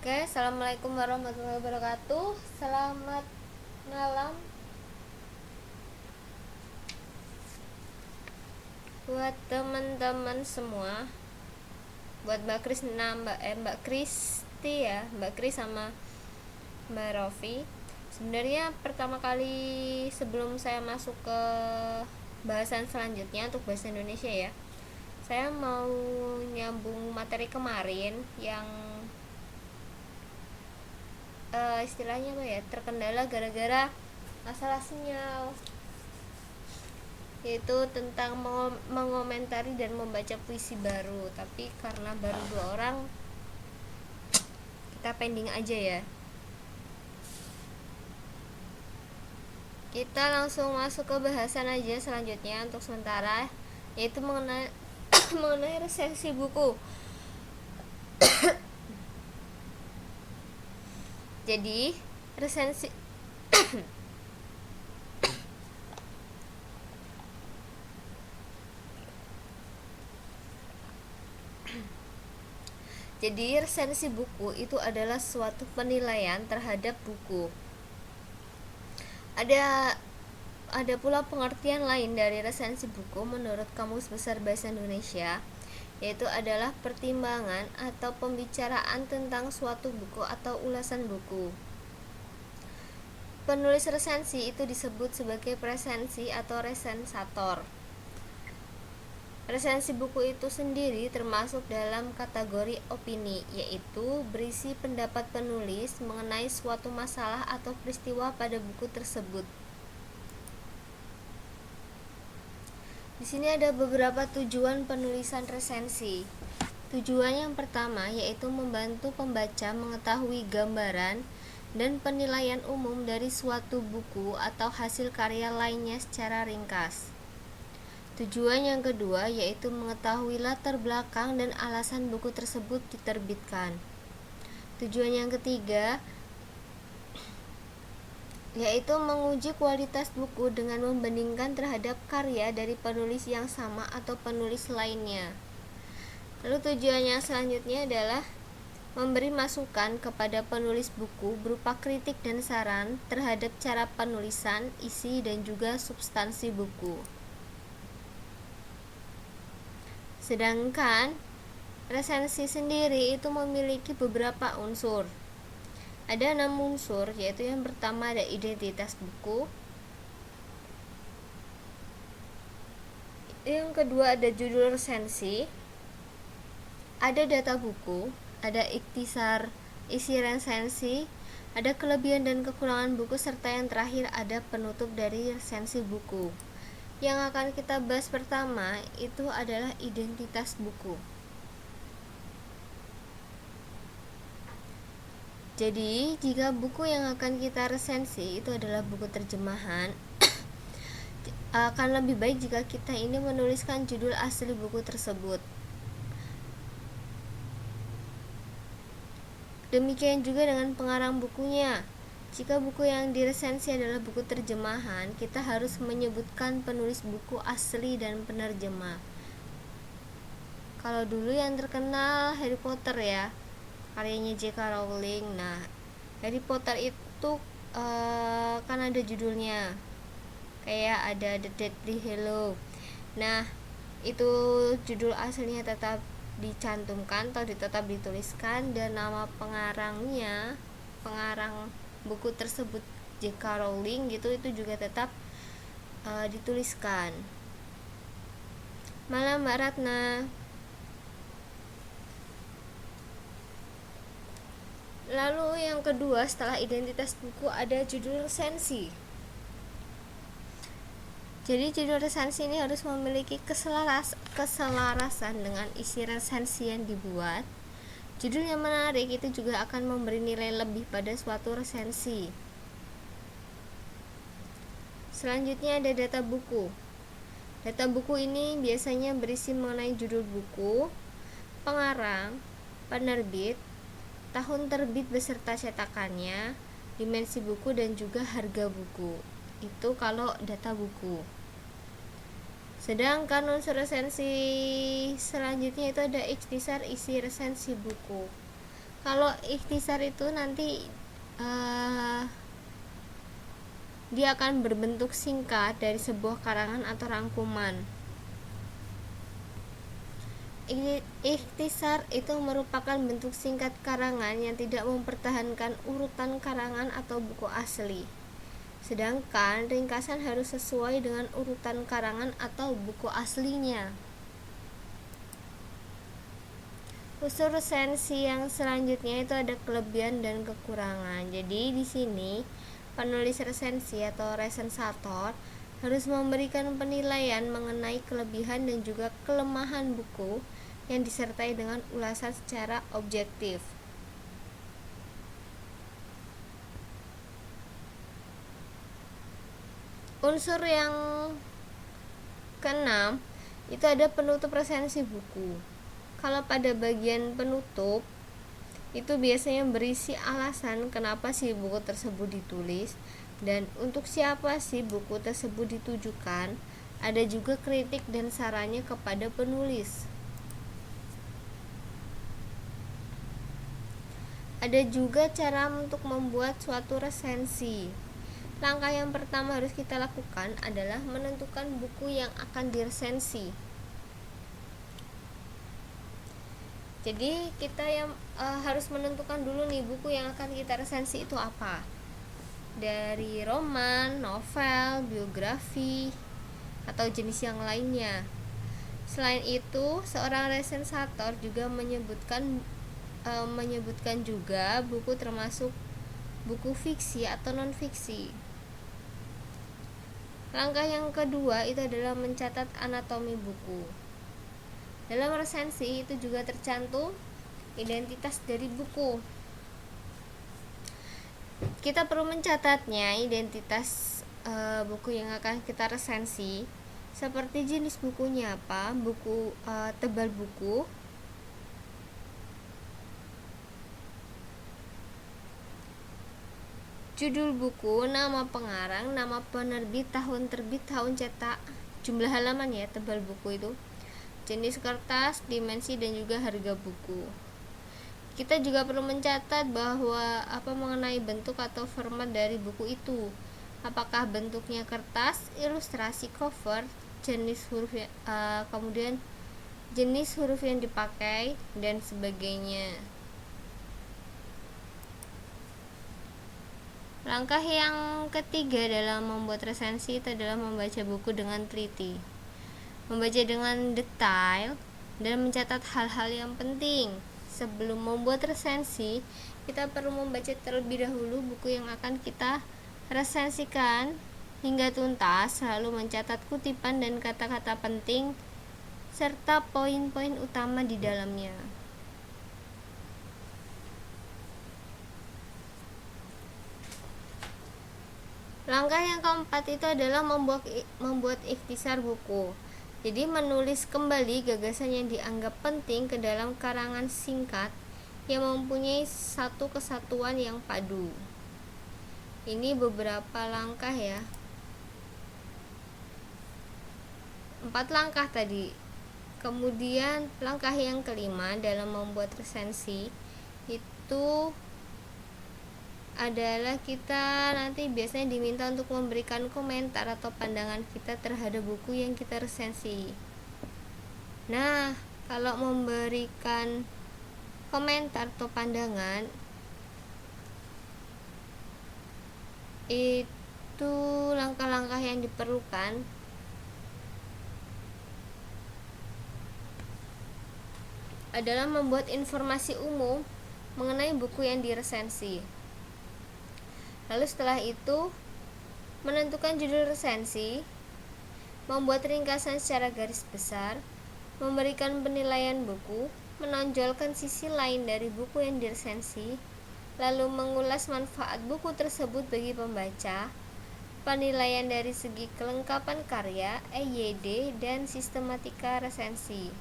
Oke, assalamualaikum warahmatullahi wabarakatuh. Selamat malam buat teman-teman semua. Buat Mbak Krisna, Mbak Kristi ya, Mbak Kris sama Mbak Rofi. Sebenarnya pertama kali sebelum saya masuk ke bahasan selanjutnya untuk bahasa Indonesia ya, saya mau nyambung materi kemarin yang istilahnya apa ya, terkendala gara-gara masalah sinyal, yaitu tentang mengomentari dan membaca puisi baru. Tapi karena baru 2 orang, kita pending aja ya. Kita langsung masuk ke bahasan aja selanjutnya untuk sementara, yaitu mengenai mengenai resensi buku. Jadi resensi Jadi resensi buku itu adalah suatu penilaian terhadap buku. Ada pula pengertian lain dari resensi buku menurut Kamus Besar Bahasa Indonesia, yaitu adalah pertimbangan atau pembicaraan tentang suatu buku atau ulasan buku. Penulis resensi itu disebut sebagai presensi atau resensator. Resensi buku itu sendiri termasuk dalam kategori opini, yaitu berisi pendapat penulis mengenai suatu masalah atau peristiwa pada buku tersebut. Di sini ada beberapa tujuan penulisan resensi. Tujuan yang pertama yaitu membantu pembaca mengetahui gambaran dan penilaian umum dari suatu buku atau hasil karya lainnya secara ringkas. Tujuan yang kedua yaitu mengetahui latar belakang dan alasan buku tersebut diterbitkan. Tujuan yang ketiga yaitu menguji kualitas buku dengan membandingkan terhadap karya dari penulis yang sama atau penulis lainnya. Lalu tujuannya selanjutnya adalah memberi masukan kepada penulis buku berupa kritik dan saran terhadap cara penulisan, isi, dan juga substansi buku. Sedangkan resensi sendiri itu memiliki beberapa unsur. Ada 6 unsur, yaitu yang pertama ada identitas buku, yang kedua ada judul resensi, ada data buku, ada ikhtisar isi resensi, ada kelebihan dan kekurangan buku, serta yang terakhir ada penutup dari resensi buku. Yang akan kita bahas pertama itu adalah identitas buku. Jadi, jika buku yang akan kita resensi itu adalah buku terjemahan, akan lebih baik jika kita ini menuliskan judul asli buku tersebut. Demikian juga dengan pengarang bukunya. Jika buku yang diresensi adalah buku terjemahan, kita harus menyebutkan penulis buku asli dan penerjemah. Kalau dulu yang terkenal Harry Potter ya, karyanya J.K. Rowling. Nah, Harry Potter itu kan ada judulnya, kayak ada The Deathly Hallows. Nah, itu judul aslinya tetap dicantumkan atau tetap dituliskan, dan nama pengarang buku tersebut J.K. Rowling gitu, itu juga tetap dituliskan. Malam Mbak Ratna. Lalu yang kedua setelah identitas buku ada judul resensi. Jadi judul resensi ini harus memiliki keselarasan dengan isi resensi yang dibuat. Judul yang menarik itu juga akan memberi nilai lebih pada suatu resensi. Selanjutnya ada data buku. Data buku ini biasanya berisi mengenai judul buku, pengarang, penerbit, tahun terbit beserta cetakannya, dimensi buku, dan juga harga buku. Itu kalau data buku. Sedangkan unsur resensi selanjutnya itu ada ikhtisar isi resensi buku. Kalau ikhtisar itu nanti dia akan berbentuk singkat dari sebuah karangan atau rangkuman. Ikhtisar itu merupakan bentuk singkat karangan yang tidak mempertahankan urutan karangan atau buku asli. Sedangkan ringkasan harus sesuai dengan urutan karangan atau buku aslinya. Unsur resensi yang selanjutnya itu ada kelebihan dan kekurangan. Jadi di sini penulis resensi atau resensator harus memberikan penilaian mengenai kelebihan dan juga kelemahan buku yang disertai dengan ulasan secara objektif. Unsur yang keenam itu ada penutup resensi buku. Kalau pada bagian penutup itu biasanya berisi alasan kenapa sih buku tersebut ditulis dan untuk siapa sih buku tersebut ditujukan. Ada juga kritik dan sarannya kepada penulis. Ada juga cara untuk membuat suatu resensi. Langkah yang pertama harus kita lakukan adalah menentukan buku yang akan diresensi. Jadi kita yang harus menentukan dulu nih buku yang akan kita resensi itu apa. Dari roman, novel, biografi, atau jenis yang lainnya. Selain itu, seorang resensator juga menyebutkan juga buku termasuk buku fiksi atau non-fiksi. Langkah yang kedua itu adalah mencatat anatomi buku. Dalam resensi itu juga tercantum identitas dari buku. Kita perlu mencatatnya identitas buku yang akan kita resensi, seperti jenis bukunya apa, buku tebal buku, judul buku, nama pengarang, nama penerbit, tahun terbit, tahun cetak, jumlah halaman ya tebal buku itu, jenis kertas, dimensi, dan juga harga buku. Kita juga perlu mencatat bahwa mengenai bentuk atau format dari buku itu. Apakah bentuknya kertas, ilustrasi, cover, jenis huruf kemudian jenis huruf yang dipakai dan sebagainya. Langkah yang ketiga dalam membuat resensi itu adalah membaca buku dengan teliti. Membaca dengan detail dan mencatat hal-hal yang penting. Sebelum membuat resensi, kita perlu membaca terlebih dahulu buku yang akan kita resensikan hingga tuntas, lalu mencatat kutipan dan kata-kata penting serta poin-poin utama di dalamnya. Langkah yang keempat itu adalah membuat ikhtisar buku. Jadi menulis kembali gagasan yang dianggap penting ke dalam karangan singkat yang mempunyai satu kesatuan yang padu. Ini beberapa langkah ya. 4 langkah tadi. Kemudian langkah yang kelima dalam membuat resensi itu adalah kita nanti biasanya diminta untuk memberikan komentar atau pandangan kita terhadap buku yang kita resensi. Nah, kalau memberikan komentar atau pandangan itu langkah-langkah yang diperlukan adalah membuat informasi umum mengenai buku yang diresensi. Lalu setelah itu menentukan judul resensi, membuat ringkasan secara garis besar, memberikan penilaian buku, menonjolkan sisi lain dari buku yang diresensi, lalu mengulas manfaat buku tersebut bagi pembaca, penilaian dari segi kelengkapan karya, EYD, dan sistematika resensi.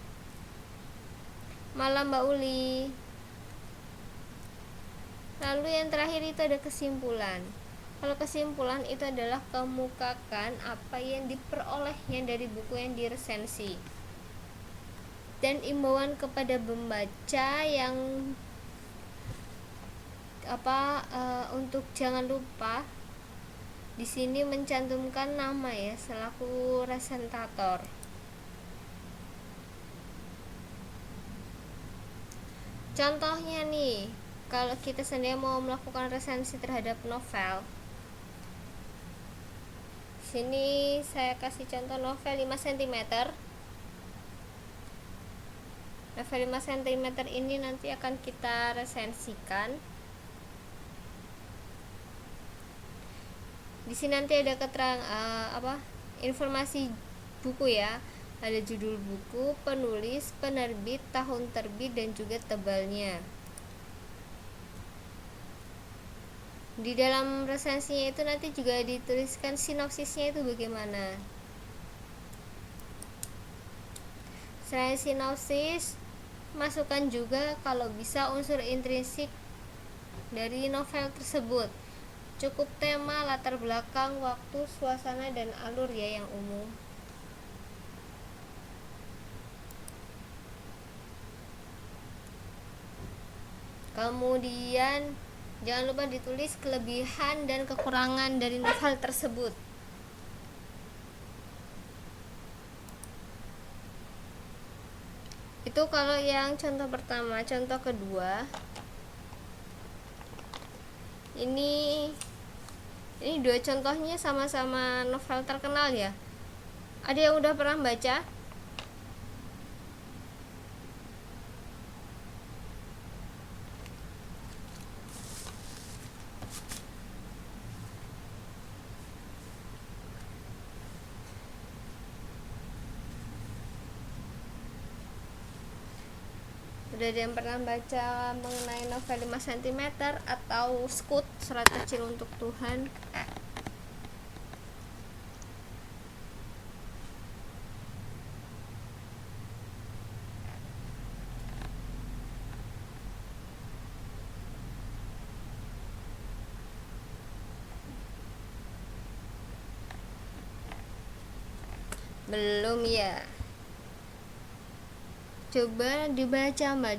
Malam Mbak Uli. Lalu yang terakhir itu ada kesimpulan. Kalau kesimpulan itu adalah kemukakan apa yang diperolehnya dari buku yang diresensi. Dan imbauan kepada pembaca yang untuk jangan lupa di sini mencantumkan nama ya selaku resentator. Contohnya nih, kalau kita sendiri mau melakukan resensi terhadap novel, sini saya kasih contoh novel 5 cm. Novel 5 cm ini nanti akan kita resensikan. Di sini nanti ada informasi buku ya. Ada judul buku, penulis, penerbit, tahun terbit, dan juga tebalnya. Di dalam resensinya itu nanti juga dituliskan sinopsisnya itu bagaimana. Selain sinopsis, masukkan juga kalau bisa unsur intrinsik dari novel tersebut. Cukup tema, latar belakang, waktu, suasana, dan alur ya yang umum. Kemudian jangan lupa ditulis kelebihan dan kekurangan dari novel tersebut. Itu kalau yang contoh pertama. Contoh kedua, ini dua contohnya sama-sama novel terkenal ya. Ada yang udah pernah baca? Udah ada yang pernah baca mengenai novel 5 cm atau Scoot, Surat Kecil untuk Tuhan? Belum ya? Coba dibaca Mbak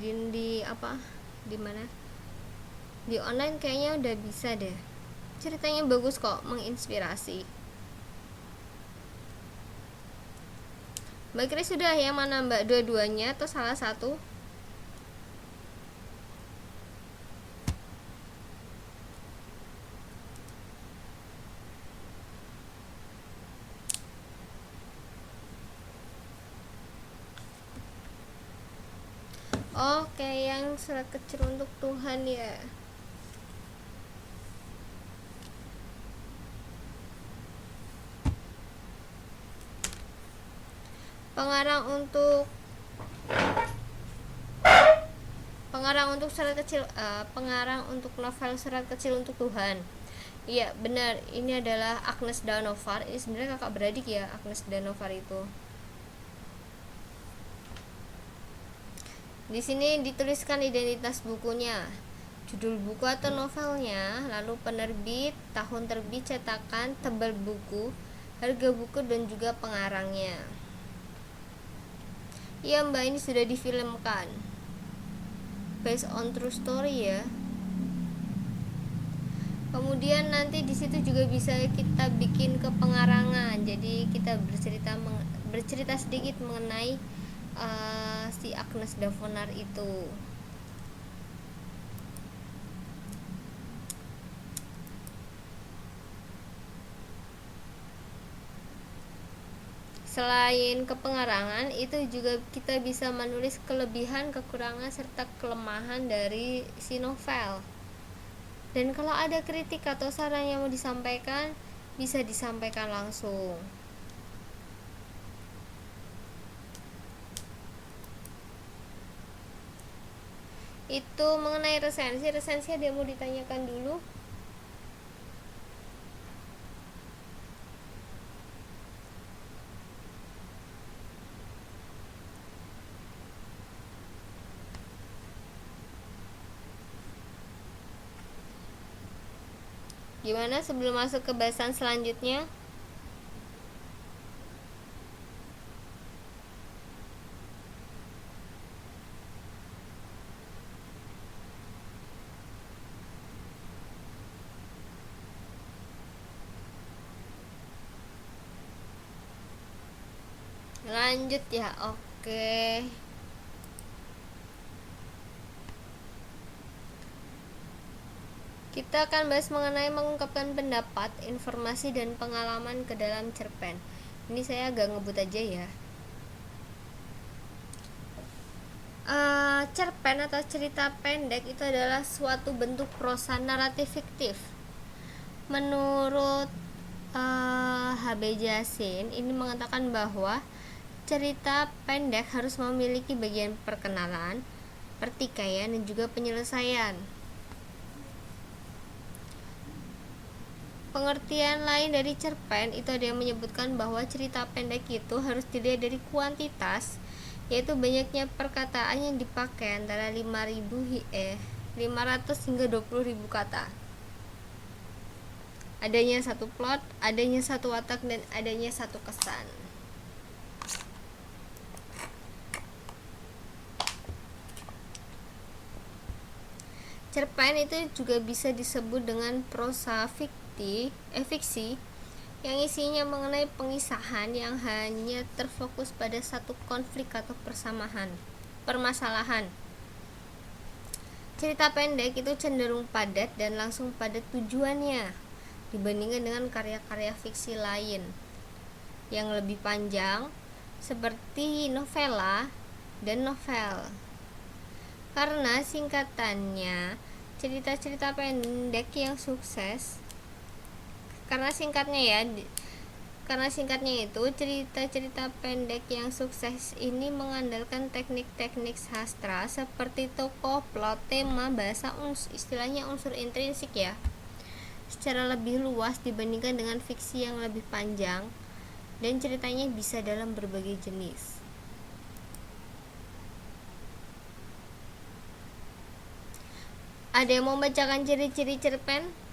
di mana? Di online kayaknya udah bisa deh. Ceritanya bagus kok, menginspirasi. Mbak Kris sudah yang mana Mbak? Dua-duanya atau salah satu? Oke, yang Surat Kecil untuk Tuhan ya. Pengarang untuk novel Surat Kecil untuk Tuhan. Iya, benar. Ini adalah Agnes Danovar. Ini sebenarnya kakak beradik ya, Agnes Danovar itu. Di sini dituliskan identitas bukunya, judul buku atau novelnya, lalu penerbit, tahun terbit, cetakan, tebal buku, harga buku, dan juga pengarangnya. Iya Mbak, ini sudah difilmkan, based on true story ya. Kemudian nanti di situ juga bisa kita bikin ke pengarangan, jadi kita bercerita sedikit mengenai si Agnes Danovar itu. Selain kepengarangan, itu juga kita bisa menulis kelebihan, kekurangan, serta kelemahan dari si novel. Dan kalau ada kritik atau saran yang mau disampaikan, bisa disampaikan langsung. Itu mengenai resensi ada yang mau ditanyakan dulu? Gimana sebelum masuk ke bahasan selanjutnya? Lanjut ya, oke. Kita akan bahas mengenai mengungkapkan pendapat, informasi, dan pengalaman ke dalam cerpen. Ini saya agak ngebut aja ya. Cerpen atau cerita pendek itu adalah suatu bentuk prosa naratif fiktif. Menurut H.B. Jasin ini mengatakan bahwa cerita pendek harus memiliki bagian perkenalan, pertikaian, dan juga penyelesaian. Pengertian lain dari cerpen itu ada yang menyebutkan bahwa cerita pendek itu harus dilihat dari kuantitas, yaitu banyaknya perkataan yang dipakai antara 500 hingga 20.000 kata. Adanya satu plot, adanya satu watak, dan adanya satu kesan. Cerpen itu juga bisa disebut dengan prosa fiksi yang isinya mengenai pengisahan yang hanya terfokus pada satu konflik atau permasalahan. Cerita pendek itu cenderung padat dan langsung pada tujuannya dibandingkan dengan karya-karya fiksi lain yang lebih panjang seperti novela dan novel. Karena singkatannya, cerita-cerita pendek yang sukses karena singkatnya itu cerita-cerita pendek yang sukses ini mengandalkan teknik-teknik sastra seperti tokoh, plot, tema, bahasa, istilahnya unsur intrinsik ya, secara lebih luas dibandingkan dengan fiksi yang lebih panjang dan ceritanya bisa dalam berbagai jenis. Ada yang mau membacakan ciri-ciri cerpen?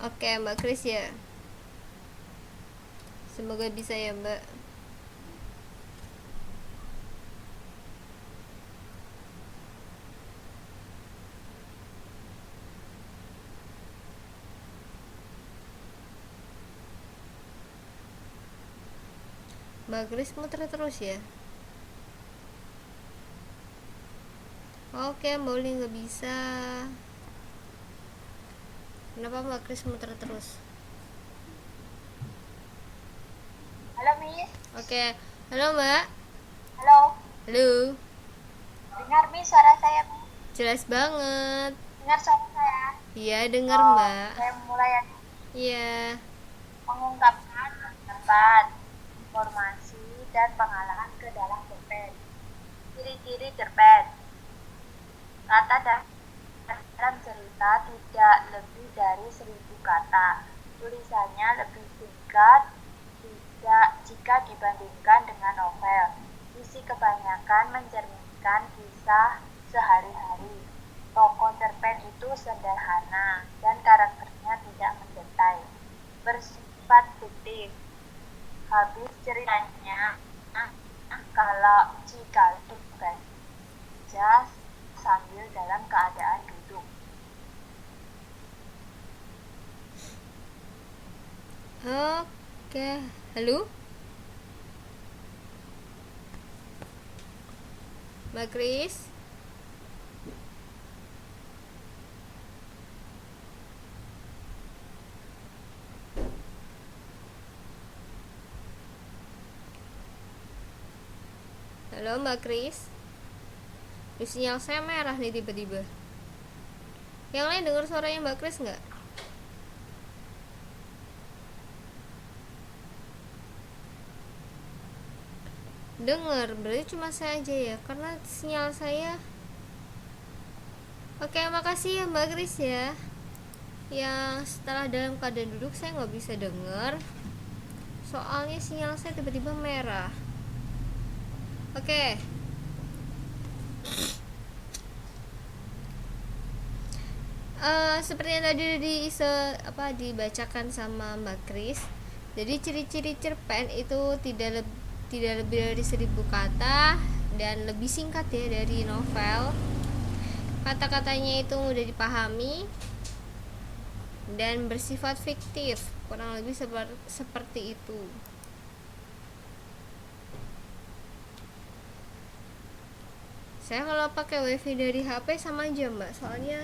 Oke, Mbak Kris ya. Semoga bisa ya, Mbak. Mbak Kris muter terus ya. Oke, Mbak Uli nggak bisa. Kenapa Mbak Kris muter terus? Halo Miss. Oke, halo Mbak. Halo. Halo. Dengar Miss suara saya Miss? Jelas banget. Dengar suara saya? Iya, dengar Mbak. Saya mulai ya. Iya. Mengungkapkan pendapat, informasi, dan pengalaman ke dalam cerpen. Ciri-ciri cerpen. Kata dalam cerita tidak lebih dari 1.000 kata. Tulisannya lebih singkat jika dibandingkan dengan novel. Isi kebanyakan mencerminkan kisah sehari-hari. Tokoh cerpen itu sederhana dan karakternya tidak mendetail, bersifat fiktif. Habis ceritanya, jika baca sambil dalam keadaan duduk. Oke, halo Mbak Kris. Halo Mbak Kris. Sinyal saya merah nih tiba-tiba. Yang lain dengar suaranya Mbak Kris nggak? Dengar, berarti cuma saya aja ya, karena sinyal saya. Oke, makasih ya Mbak Kris ya. Yang setelah dalam keadaan duduk saya nggak bisa dengar, soalnya sinyal saya tiba-tiba merah. Oke. Seperti yang tadi dibacakan sama Mbak Kris, Jadi ciri-ciri cerpen itu tidak lebih dari 1000 kata dan lebih singkat ya dari novel. Kata-katanya itu mudah dipahami dan bersifat fiktif, kurang lebih seperti itu. Saya kalau pakai wifi dari HP sama aja mbak, soalnya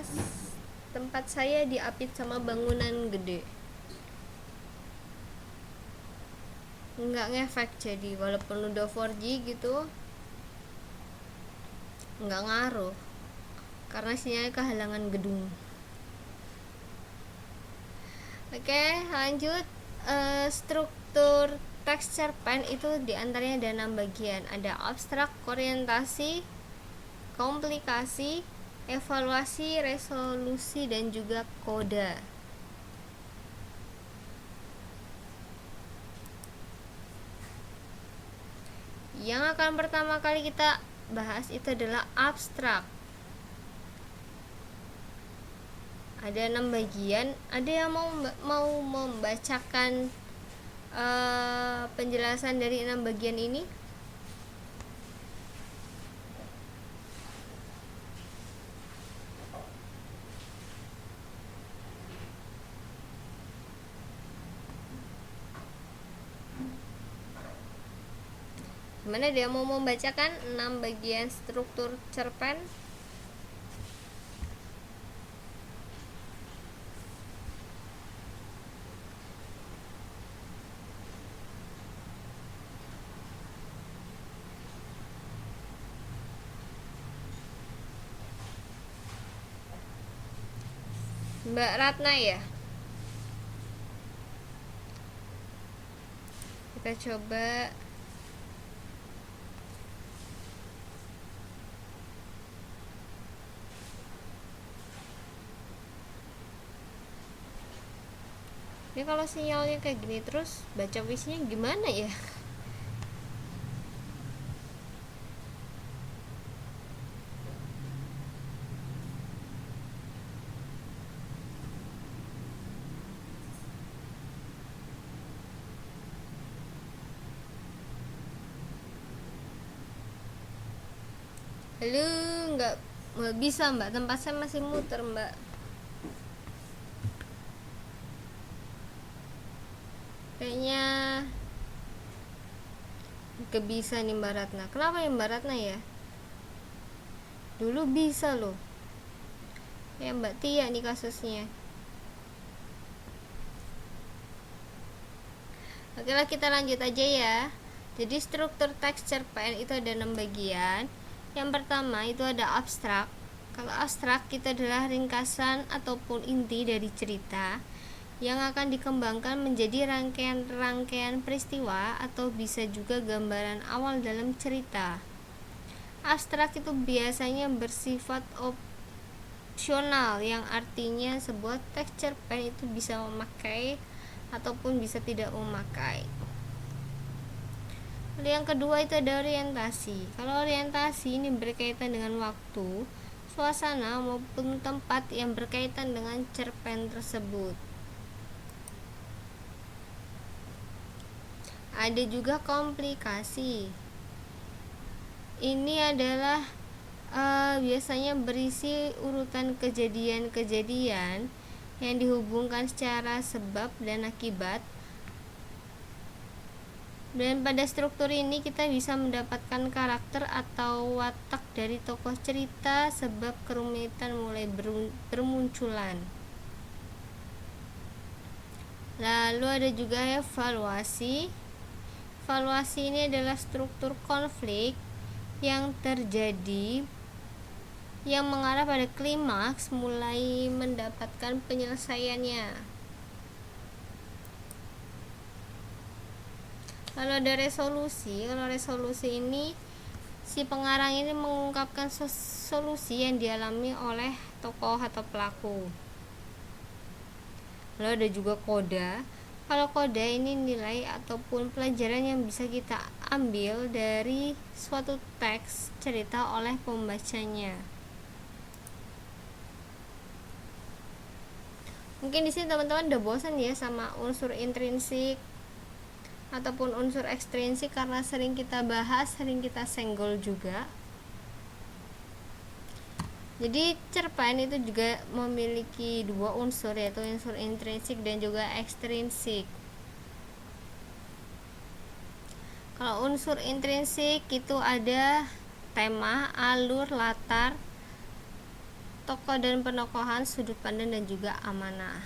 tempat saya diapit sama bangunan gede, nggak ngefek, jadi walaupun udah 4G gitu nggak ngaruh karena sinyalnya kehalangan gedung. Oke, lanjut. Struktur teks cerpen itu diantaranya ada 6 bagian. Ada abstrak, orientasi, komplikasi, evaluasi, resolusi, dan juga koda. Yang akan pertama kali kita bahas itu adalah abstrak. Ada 6 bagian. Ada yang mau membacakan penjelasan dari 6 bagian ini? Gimana, dia mau membacakan 6 bagian struktur cerpen? Mbak Ratna ya? Kita coba. Ini kalau sinyalnya kayak gini terus baca puisinya gimana ya? Halo, nggak bisa mbak, tempat saya masih muter mbak. Kayaknya nggak bisa nih Mbak Ratna. Kenapa ya Mbak Ratna ya? Dulu bisa loh. Ya Mbak Tia nih kasusnya. Oke lah, kita lanjut aja ya. Jadi struktur teks cerpen itu ada 6 bagian. Yang pertama itu ada abstrak. Kalau abstrak itu adalah ringkasan ataupun inti dari cerita yang akan dikembangkan menjadi rangkaian-rangkaian peristiwa atau bisa juga gambaran awal dalam cerita. Abstrak itu biasanya bersifat opsional, yang artinya sebuah teks cerpen itu bisa memakai ataupun bisa tidak memakai. Lalu yang kedua itu ada orientasi. Kalau orientasi ini berkaitan dengan waktu, suasana maupun tempat yang berkaitan dengan cerpen tersebut. Ada juga komplikasi. Ini adalah biasanya berisi urutan kejadian-kejadian yang dihubungkan secara sebab dan akibat. Dan pada struktur ini kita bisa mendapatkan karakter atau watak dari tokoh cerita sebab kerumitan mulai bermunculan. Lalu ada juga evaluasi. Evaluasi ini adalah struktur konflik yang terjadi yang mengarah pada klimaks mulai mendapatkan penyelesaiannya. Lalu ada resolusi. Kalau resolusi ini, si pengarang ini mengungkapkan solusi yang dialami oleh tokoh atau pelaku. Lalu ada juga koda. Kalau koda ini nilai ataupun pelajaran yang bisa kita ambil dari suatu teks cerita oleh pembacanya. Mungkin di sini teman-teman udah bosan ya sama unsur intrinsik ataupun unsur ekstrinsik karena sering kita bahas, sering kita senggol juga. Jadi cerpen itu juga memiliki dua unsur, yaitu unsur intrinsik dan juga ekstrinsik. Kalau unsur intrinsik itu ada tema, alur, latar, tokoh dan penokohan, sudut pandang dan juga amanah.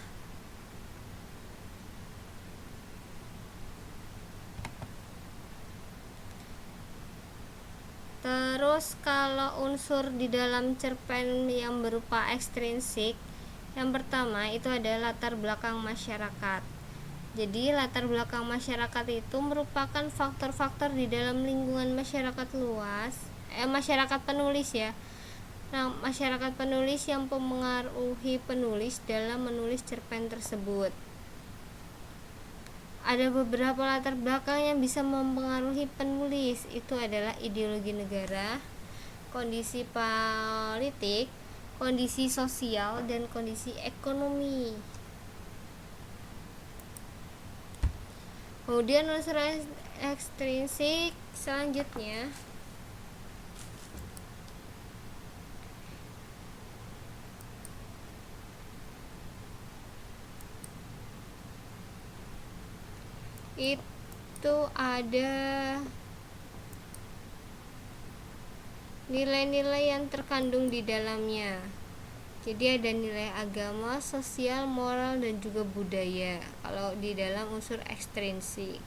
Terus kalau unsur di dalam cerpen yang berupa ekstrinsik, yang pertama itu adalah latar belakang masyarakat. Jadi latar belakang masyarakat itu merupakan faktor-faktor di dalam lingkungan masyarakat luas, masyarakat penulis ya. Nah, masyarakat penulis yang mempengaruhi penulis dalam menulis cerpen tersebut. Ada beberapa latar belakang yang bisa mempengaruhi penulis. Itu adalah ideologi negara, kondisi politik, kondisi sosial, dan kondisi ekonomi. Kemudian unsur ekstrinsik selanjutnya itu ada nilai-nilai yang terkandung di dalamnya. Jadi ada nilai agama, sosial, moral, dan juga budaya kalau di dalam unsur ekstrinsik.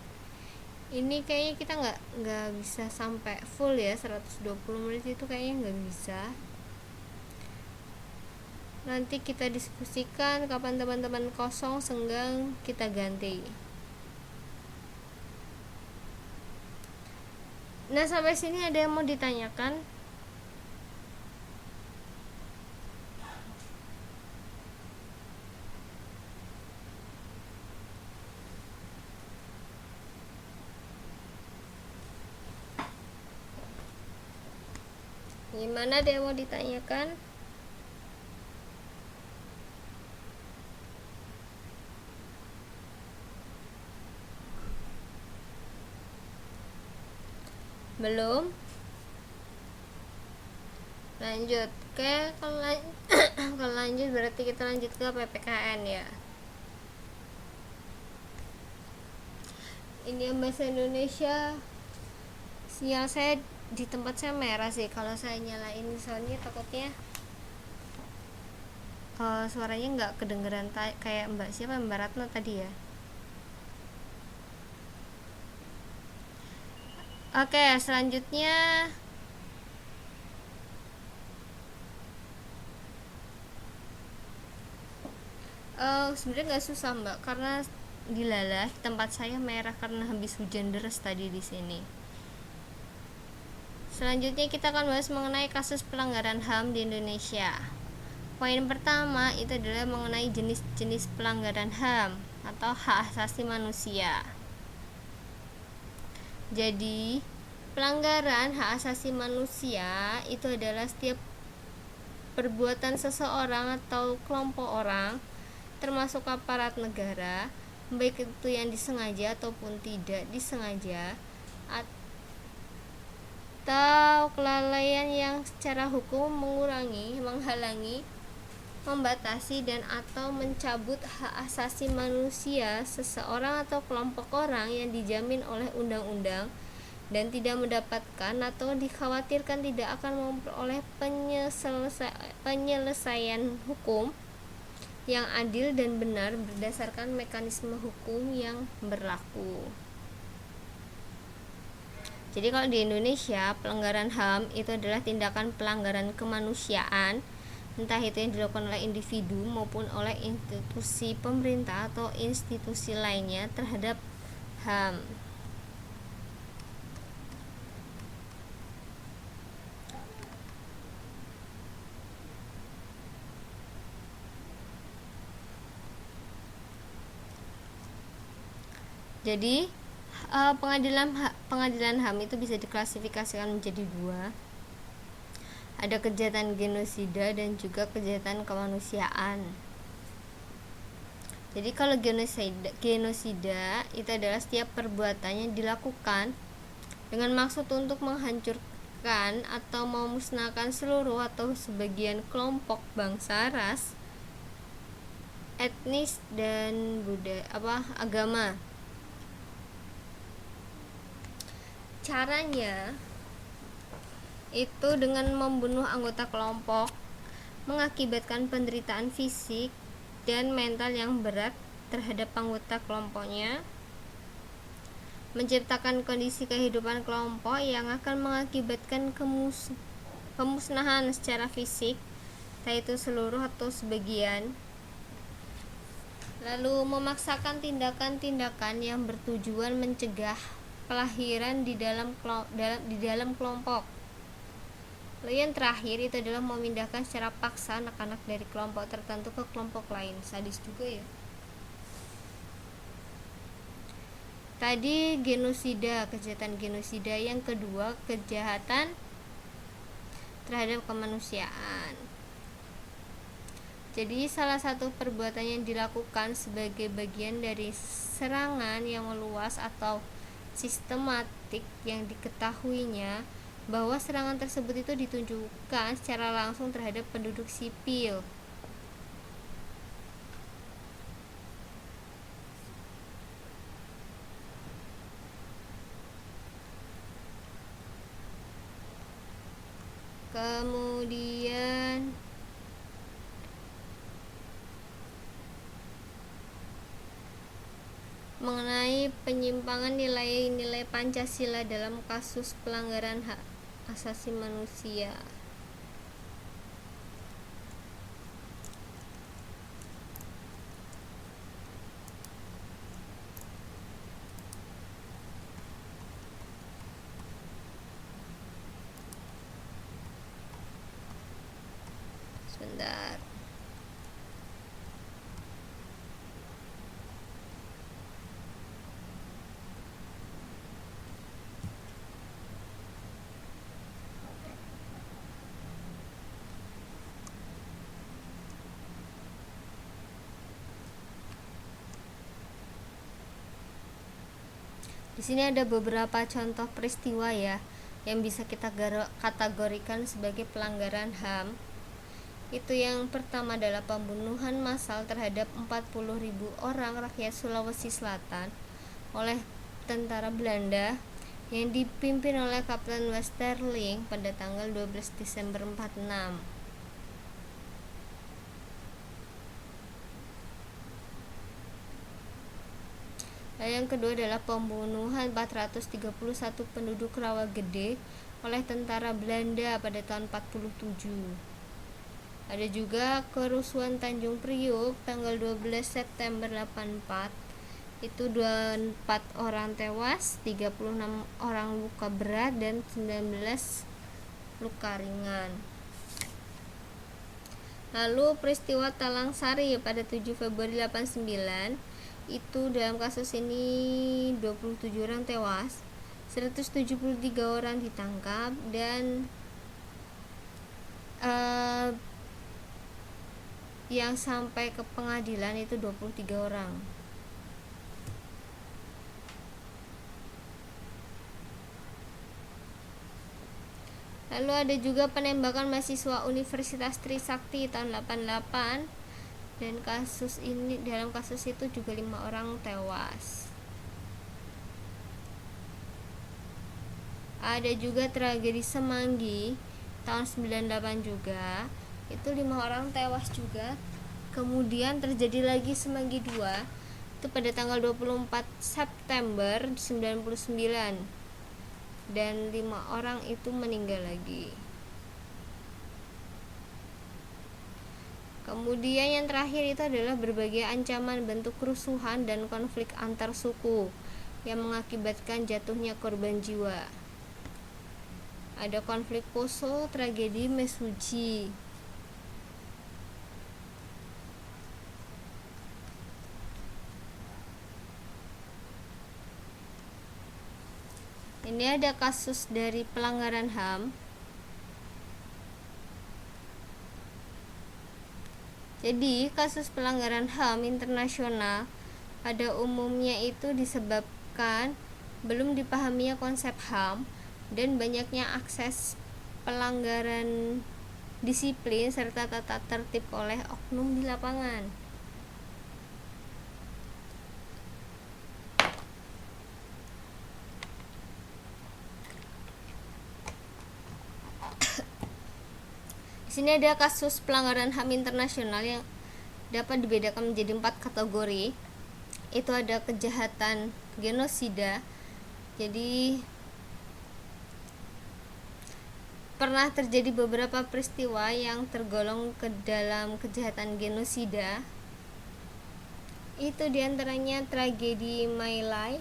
Ini kayaknya kita nggak bisa sampai full ya, 120 menit itu kayaknya nggak bisa. Nanti kita diskusikan kapan teman-teman kosong senggang, kita ganti. Nah, sampai sini ada yang mau ditanyakan? Gimana, ada yang mau ditanyakan? Belum? Lanjut. Oke, kalau lanjut berarti kita lanjut ke PPKN ya. Ini yang bahasa Indonesia. Sinyal saya di tempat saya merah sih. Kalau saya nyalain soundnya takutnya suaranya nggak kedengeran kayak Mbak Ratna tadi ya. Oke, selanjutnya sebenarnya nggak susah Mbak, karena dilalah tempat saya merah karena habis hujan deras tadi di sini. Selanjutnya kita akan bahas mengenai kasus pelanggaran HAM di Indonesia. Poin pertama itu adalah mengenai jenis-jenis pelanggaran HAM atau hak asasi manusia. Jadi, pelanggaran hak asasi manusia itu adalah setiap perbuatan seseorang atau kelompok orang, termasuk aparat negara, baik itu yang disengaja ataupun tidak disengaja, atau kelalaian yang secara hukum mengurangi, menghalangi, membatasi dan atau mencabut hak asasi manusia seseorang atau kelompok orang yang dijamin oleh undang-undang dan tidak mendapatkan atau dikhawatirkan tidak akan memperoleh penyelesaian hukum yang adil dan benar berdasarkan mekanisme hukum yang berlaku. Jadi kalau di Indonesia, pelanggaran HAM itu adalah tindakan pelanggaran kemanusiaan, entah itu yang dilakukan oleh individu maupun oleh institusi pemerintah atau institusi lainnya terhadap HAM. Jadi pengadilan HAM itu bisa diklasifikasikan menjadi dua. Ada kejahatan genosida dan juga kejahatan kemanusiaan. Jadi kalau genosida itu adalah setiap perbuatan yang dilakukan dengan maksud untuk menghancurkan atau memusnahkan seluruh atau sebagian kelompok bangsa, ras, etnis dan agama. Caranya itu dengan membunuh anggota kelompok, mengakibatkan penderitaan fisik dan mental yang berat terhadap anggota kelompoknya, menciptakan kondisi kehidupan kelompok yang akan mengakibatkan pemusnahan secara fisik, entah itu seluruh atau sebagian, lalu memaksakan tindakan-tindakan yang bertujuan mencegah kelahiran di dalam kelompok. Lalu yang terakhir itu adalah memindahkan secara paksa anak-anak dari kelompok tertentu ke kelompok lain. Sadis juga ya. Tadi genosida, kejahatan genosida. Yang kedua, kejahatan terhadap kemanusiaan. Jadi salah satu perbuatan yang dilakukan sebagai bagian dari serangan yang meluas atau sistematik yang diketahuinya bahwa serangan tersebut itu ditunjukkan secara langsung terhadap penduduk sipil. Kemudian mengenai penyimpangan nilai-nilai Pancasila dalam kasus pelanggaran hak asasi manusia. Sebentar. Di sini ada beberapa contoh peristiwa ya yang bisa kita kategorikan sebagai pelanggaran HAM. Itu yang pertama adalah pembunuhan massal terhadap 40.000 orang rakyat Sulawesi Selatan oleh tentara Belanda yang dipimpin oleh Kapten Westerling pada tanggal 12 Desember 46. Yang kedua adalah pembunuhan 431 penduduk Rawagede oleh tentara Belanda pada tahun 47. Ada juga kerusuhan Tanjung Priuk tanggal 12 September 84. Itu 24 orang tewas, 36 orang luka berat dan 19 luka ringan. Lalu peristiwa Talang Sari pada 7 Februari 89, itu dalam kasus ini 27 orang tewas, 173 orang ditangkap dan yang sampai ke pengadilan itu 23 orang. Lalu ada juga penembakan mahasiswa Universitas Trisakti tahun 88, dan dalam kasus itu juga 5 orang tewas. Ada juga tragedi Semanggi tahun 98 juga, itu 5 orang tewas juga. Kemudian terjadi lagi Semanggi 2 itu pada tanggal 24 September 99 dan 5 orang itu meninggal lagi. Kemudian yang terakhir itu adalah berbagai ancaman bentuk kerusuhan dan konflik antar suku yang mengakibatkan jatuhnya korban jiwa. Ada konflik Poso, tragedi Mesuji. Ini ada kasus dari pelanggaran HAM. Jadi, kasus pelanggaran HAM internasional pada umumnya itu disebabkan belum dipahaminya konsep HAM dan banyaknya akses pelanggaran disiplin serta tata tertib oleh oknum di lapangan. Di sini ada kasus pelanggaran HAM internasional yang dapat dibedakan menjadi 4 kategori. Itu ada kejahatan genosida. Jadi pernah terjadi beberapa peristiwa yang tergolong ke dalam kejahatan genosida. Itu diantaranya tragedi My Lai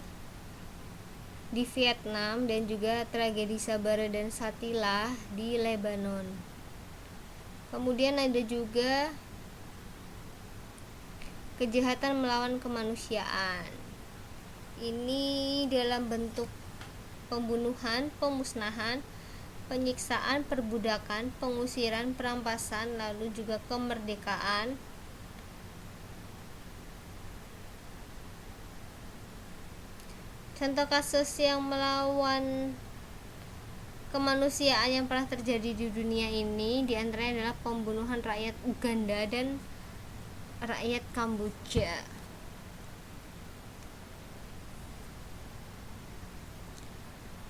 di Vietnam dan juga tragedi Sabara dan Shatila di Lebanon. Kemudian ada juga kejahatan melawan kemanusiaan. Ini dalam bentuk pembunuhan, pemusnahan, penyiksaan, perbudakan, pengusiran, perampasan, lalu juga kemerdekaan. Contoh kasus yang melawan kemanusiaan yang pernah terjadi di dunia ini diantaranya adalah pembunuhan rakyat Uganda dan rakyat Kamboja.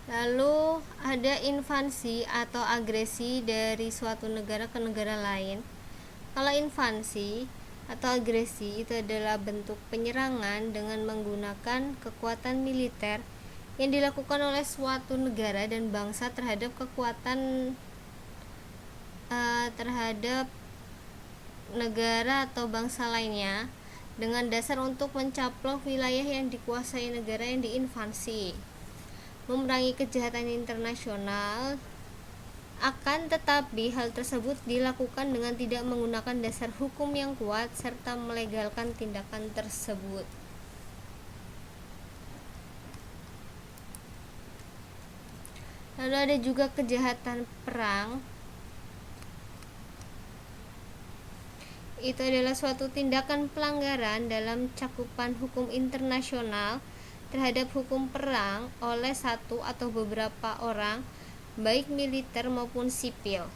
Lalu ada invasi atau agresi dari suatu negara ke negara lain. Kalau invasi atau agresi itu adalah bentuk penyerangan dengan menggunakan kekuatan militer yang dilakukan oleh suatu negara dan bangsa terhadap terhadap negara atau bangsa lainnya dengan dasar untuk mencaplok wilayah yang dikuasai negara yang diinvasi. Memerangi kejahatan internasional, akan tetapi hal tersebut dilakukan dengan tidak menggunakan dasar hukum yang kuat serta melegalkan tindakan tersebut. Lalu ada juga kejahatan perang. Itu adalah suatu tindakan pelanggaran dalam cakupan hukum internasional terhadap hukum perang oleh satu atau beberapa orang, baik militer maupun sipil.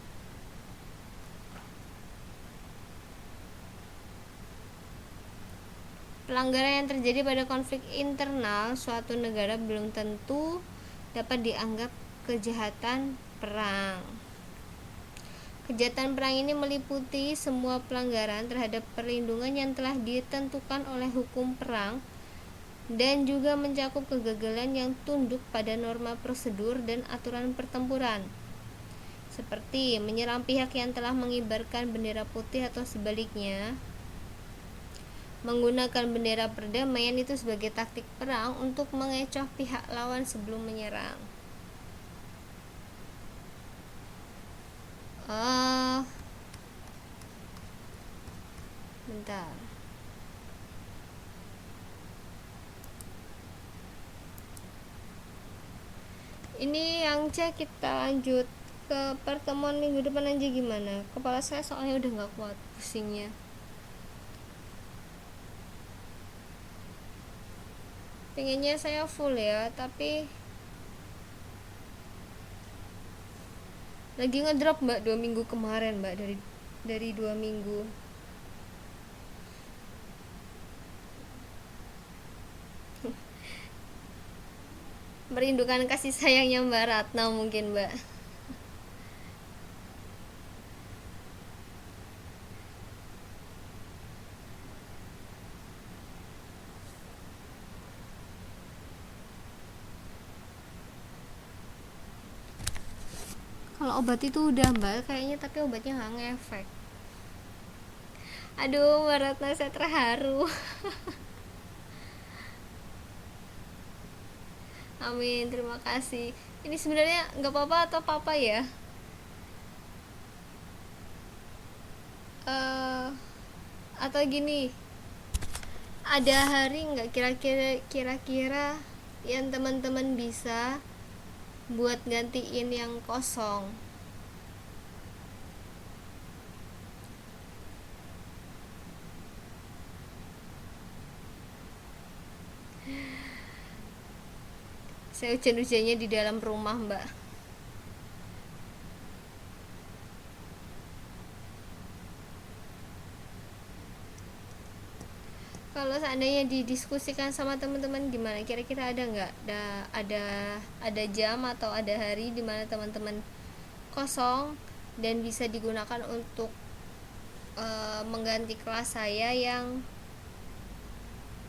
Pelanggaran yang terjadi pada konflik internal suatu negara belum tentu dapat dianggap kejahatan perang. Kejahatan perang ini meliputi semua pelanggaran terhadap perlindungan yang telah ditentukan oleh hukum perang dan juga mencakup kegagalan yang tunduk pada norma prosedur dan aturan pertempuran, seperti menyerang pihak yang telah mengibarkan bendera putih atau sebaliknya, menggunakan bendera perdamaian itu sebagai taktik perang untuk mengecoh pihak lawan sebelum menyerang. Bentar. Ini yang cek, kita lanjut ke pertemuan minggu depan aja gimana? Kepala saya soalnya udah gak kuat pusingnya. Pengennya saya full ya, tapi lagi ngedrop mbak 2 minggu kemarin mbak, dari 2 minggu. Merindukan kasih sayangnya Mbak Ratna mungkin mbak. Kalau obat itu udah mbak kayaknya, tapi obatnya nggak ngefek. Aduh Mbak Ratna, saya terharu. Amin, terima kasih. Ini sebenarnya nggak apa-apa atau apa ya? Atau gini, ada hari nggak kira-kira yang teman-teman bisa buat gantiin yang kosong? Saya hujan-hujannya di dalam rumah, Mbak. Kalau seandainya didiskusikan sama teman-teman gimana? Kira-kira ada nggak? Ada jam atau ada hari di mana teman-teman kosong dan bisa digunakan untuk mengganti kelas saya yang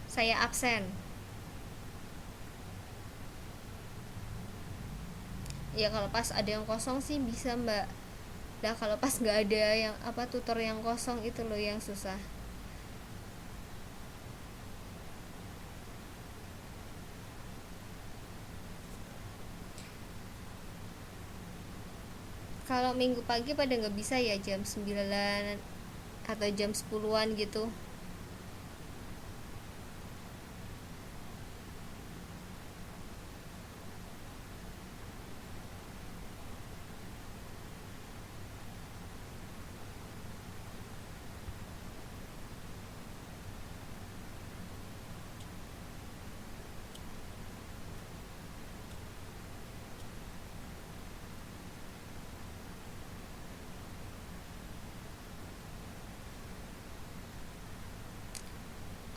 saya absen. Ya kalau pas ada yang kosong sih bisa, Mbak. Nah kalau pas nggak ada yang tutor yang kosong itu loh yang susah. Kalau minggu pagi pada nggak bisa ya jam 9 atau jam 10-an gitu.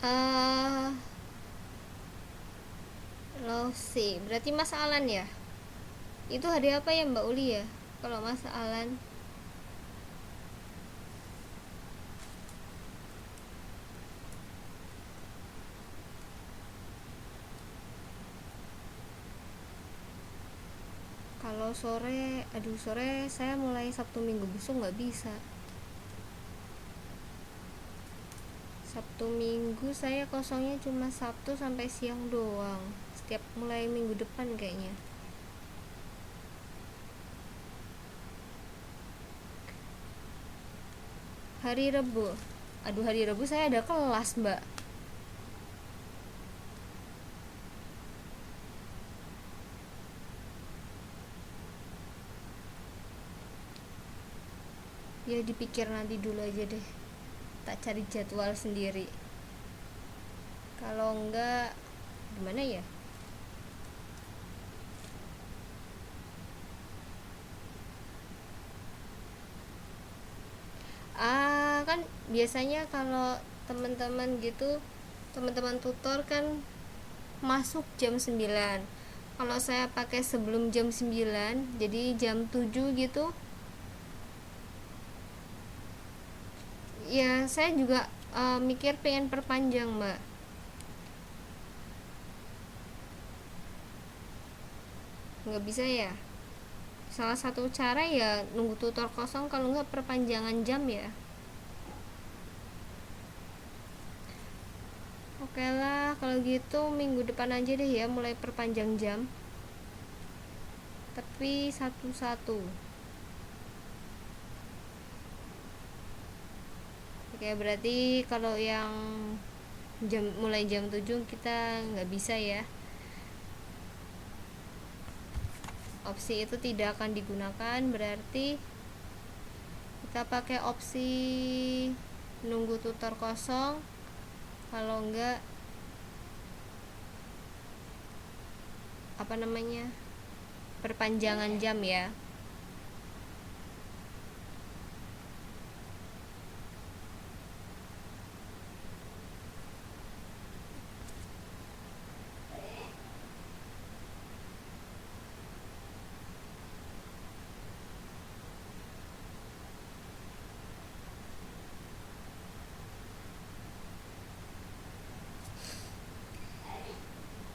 eh Loh sih, berarti Mas Alan ya? Itu hari apa ya Mbak Uli ya? Kalau Mas Alan, kalau sore, aduh sore saya mulai Sabtu Minggu besok nggak bisa. Sabtu Minggu saya kosongnya cuma Sabtu sampai siang doang. Setiap mulai minggu depan kayaknya. Hari Rebu, aduh hari Rebu saya ada kelas Mbak. Ya dipikir nanti dulu aja deh. Tak cari jadwal sendiri. Kalau enggak gimana ya? Kan biasanya kalau teman-teman gitu, teman-teman tutor kan masuk jam 9. Kalau saya pakai sebelum jam 9, jadi jam 7 gitu. Ya, saya juga mikir pengen perpanjang, Mbak. Nggak bisa ya? Salah satu cara ya nunggu tutor kosong, kalau nggak perpanjangan jam ya. Oke lah, kalau gitu minggu depan aja deh ya mulai perpanjang jam. Tapi satu-satu. Oke, berarti kalau yang mulai jam 7 kita nggak bisa ya. Opsi itu tidak akan digunakan, berarti kita pakai opsi nunggu tutor kosong. Kalau enggak perpanjangan jam ya.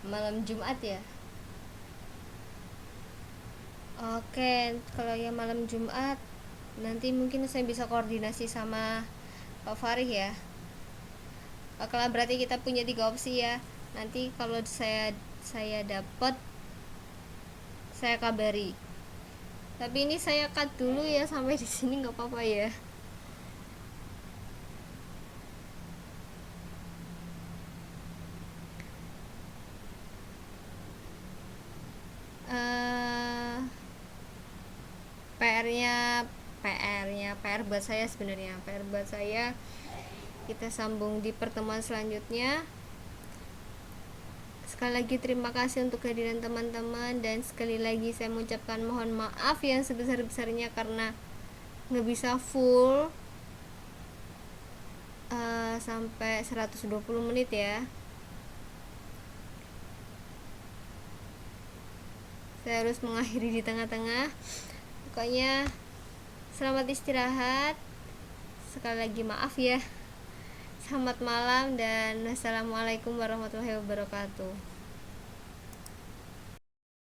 Malam Jumat ya. Oke, kalau yang malam Jumat nanti mungkin saya bisa koordinasi sama Pak Farih ya. Oke lah, berarti kita punya 3 opsi ya. Nanti kalau saya dapat, saya kabari. Tapi ini saya cut dulu ya sampai di sini, nggak apa-apa ya. eh PR buat saya sebenarnya. PR buat saya, kita sambung di pertemuan selanjutnya. Sekali lagi terima kasih untuk kehadiran teman-teman, dan sekali lagi saya mengucapkan mohon maaf yang sebesar-besarnya karena nggak bisa full sampai 120 menit ya. Saya harus mengakhiri di tengah-tengah. Pokoknya selamat istirahat. Sekali lagi maaf ya. Selamat malam dan assalamualaikum warahmatullahi wabarakatuh.